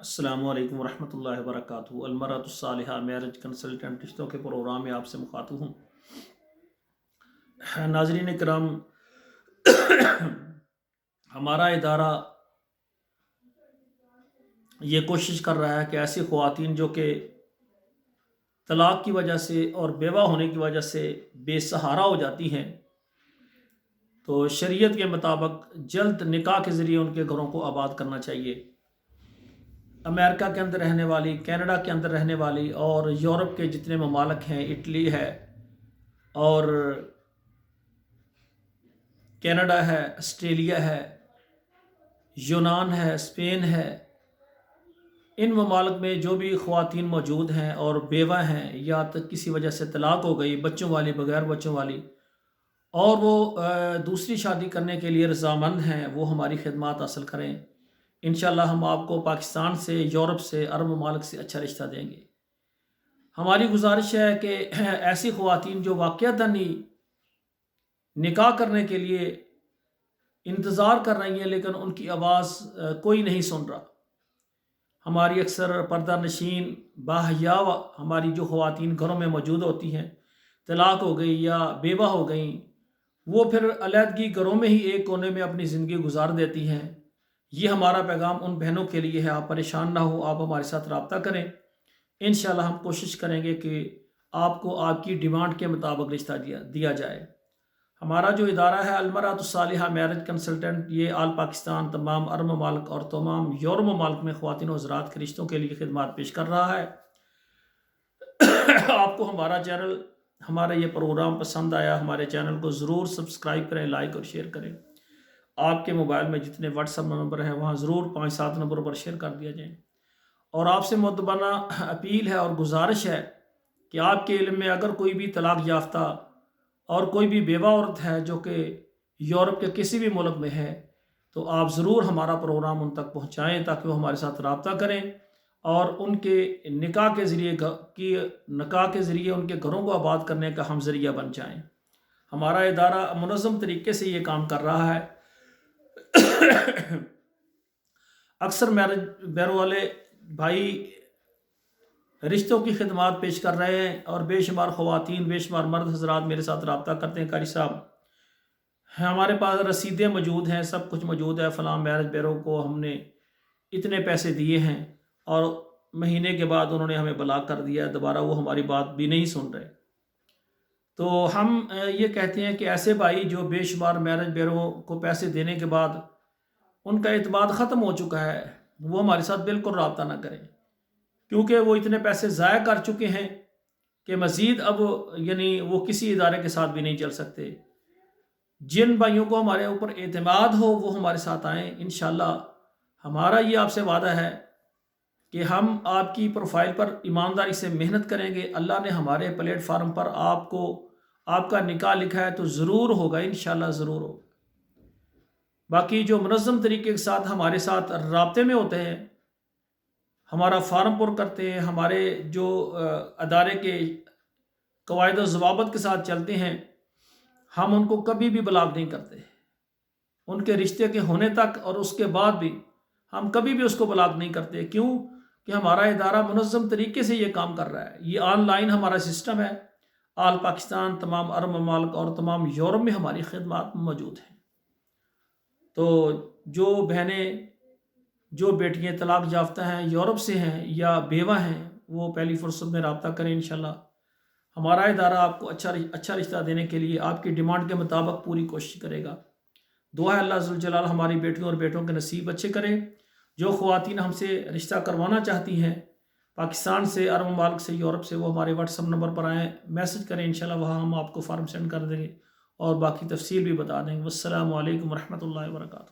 السلام علیکم ورحمۃ اللہ وبرکاتہ۔ المرأۃ الصالحہ میرج کنسلٹنٹ رشتوں کے پروگرام میں آپ سے مخاطب ہوں۔ ناظرین کرام، ہمارا ادارہ یہ کوشش کر رہا ہے کہ ایسی خواتین جو کہ طلاق کی وجہ سے اور بیوہ ہونے کی وجہ سے بے سہارا ہو جاتی ہیں، تو شریعت کے مطابق جلد نکاح کے ذریعے ان کے گھروں کو آباد کرنا چاہیے۔ امریکہ کے اندر رہنے والی، کینیڈا کے اندر رہنے والی اور یورپ کے جتنے ممالک ہیں، اٹلی ہے اور کینیڈا ہے، آسٹریلیا ہے، یونان ہے، اسپین ہے، ان ممالک میں جو بھی خواتین موجود ہیں اور بیوہ ہیں یا کسی وجہ سے طلاق ہو گئی، بچوں والی، بغیر بچوں والی، اور وہ دوسری شادی کرنے کے لیے رضامند ہیں، وہ ہماری خدمات حاصل کریں۔ انشاءاللہ ہم آپ کو پاکستان سے، یورپ سے، عرب ممالک سے اچھا رشتہ دیں گے۔ ہماری گزارش ہے کہ ایسی خواتین جو واقعتاً ہی نکاح کرنے کے لیے انتظار کر رہی ہیں لیکن ان کی آواز کوئی نہیں سن رہا، ہماری اکثر پردہ نشین باحیا ہماری جو خواتین گھروں میں موجود ہوتی ہیں، طلاق ہو گئی یا بیوہ ہو گئیں، وہ پھر علیحدگی گھروں میں ہی ایک کونے میں اپنی زندگی گزار دیتی ہیں۔ یہ ہمارا پیغام ان بہنوں کے لیے ہے، آپ پریشان نہ ہو، آپ ہمارے ساتھ رابطہ کریں۔ انشاءاللہ ہم کوشش کریں گے کہ آپ کو آپ کی ڈیمانڈ کے مطابق رشتہ دیا جائے۔ ہمارا جو ادارہ ہے المرأۃ الصالحہ میرج کنسلٹنٹ، یہ آل پاکستان، تمام عرب ممالک اور تمام یورپ ممالک میں خواتین و حضرات کے رشتوں کے لیے خدمات پیش کر رہا ہے۔ آپ کو ہمارا چینل، ہمارا یہ پروگرام پسند آیا، ہمارے چینل کو ضرور سبسکرائب کریں، لائک اور شیئر کریں۔ آپ کے موبائل میں جتنے واٹس ایپ نمبر ہیں وہاں ضرور 5-7 نمبروں پر شیئر کر دیا جائیں۔ اور آپ سے مؤدبانہ اپیل ہے اور گزارش ہے کہ آپ کے علم میں اگر کوئی بھی طلاق یافتہ اور کوئی بھی بیوہ عورت ہے جو کہ یورپ کے کسی بھی ملک میں ہے، تو آپ ضرور ہمارا پروگرام ان تک پہنچائیں تاکہ وہ ہمارے ساتھ رابطہ کریں اور ان کے نکاح کے ذریعے ان کے گھروں کو آباد کرنے کا ہم ذریعہ بن جائیں۔ ہمارا ادارہ منظم طریقے سے یہ کام کر رہا ہے۔ اکثر میرج بیرو والے بھائی رشتوں کی خدمات پیش کر رہے ہیں اور بے شمار خواتین، بے شمار مرد حضرات میرے ساتھ رابطہ کرتے ہیں، قاری صاحب ہمارے پاس رسیدیں موجود ہیں، سب کچھ موجود ہے، فلاں میرج بیرو کو ہم نے اتنے پیسے دیے ہیں اور مہینے کے بعد انہوں نے ہمیں بلاک کر دیا، دوبارہ وہ ہماری بات بھی نہیں سن رہے۔ تو ہم یہ کہتے ہیں کہ ایسے بھائی جو بے شمار میرج بیرو کو پیسے دینے کے بعد ان کا اعتماد ختم ہو چکا ہے، وہ ہمارے ساتھ بالکل رابطہ نہ کریں، کیونکہ وہ اتنے پیسے ضائع کر چکے ہیں کہ مزید اب وہ کسی ادارے کے ساتھ بھی نہیں چل سکتے۔ جن بھائیوں کو ہمارے اوپر اعتماد ہو وہ ہمارے ساتھ آئیں۔ انشاءاللہ ہمارا یہ آپ سے وعدہ ہے کہ ہم آپ کی پروفائل پر ایمانداری سے محنت کریں گے۔ اللہ نے ہمارے پلیٹ فارم پر آپ کا نکاح لکھا ہے تو ضرور ہوگا، انشاءاللہ ضرور ہوگا۔ باقی جو منظم طریقے کے ساتھ ہمارے ساتھ رابطے میں ہوتے ہیں، ہمارا فارم پر کرتے ہیں، ہمارے جو ادارے کے قواعد و ضوابط کے ساتھ چلتے ہیں، ہم ان کو کبھی بھی بلاک نہیں کرتے۔ ان کے رشتے کے ہونے تک اور اس کے بعد بھی ہم کبھی بھی اس کو بلاک نہیں کرتے۔ کیوں کہ ہمارا ادارہ منظم طریقے سے یہ کام کر رہا ہے۔ یہ آن لائن ہمارا سسٹم ہے، آل پاکستان، تمام عرب ممالک اور تمام یورپ میں ہماری خدمات موجود ہیں۔ تو جو بہنیں، جو بیٹیاں طلاق یافتہ ہیں، یورپ سے ہیں یا بیوہ ہیں، وہ پہلی فرصت میں رابطہ کریں۔ انشاءاللہ ہمارا ادارہ آپ کو اچھا رشتہ دینے کے لیے آپ کی ڈیمانڈ کے مطابق پوری کوشش کرے گا۔ دعا ہے اللہ ذوالجلال ہماری بیٹیوں اور بیٹوں کے نصیب اچھے کرے۔ جو خواتین ہم سے رشتہ کروانا چاہتی ہیں پاکستان سے، عرب ممالک سے، یورپ سے، وہ ہمارے واٹس ایپ نمبر پر آئیں، میسج کریں، انشاءاللہ وہاں ہم آپ کو فارم سینڈ کر دیں گے اور باقی تفصیل بھی بتا دیں گے۔ والسلام علیکم ورحمۃ اللہ وبرکاتہ۔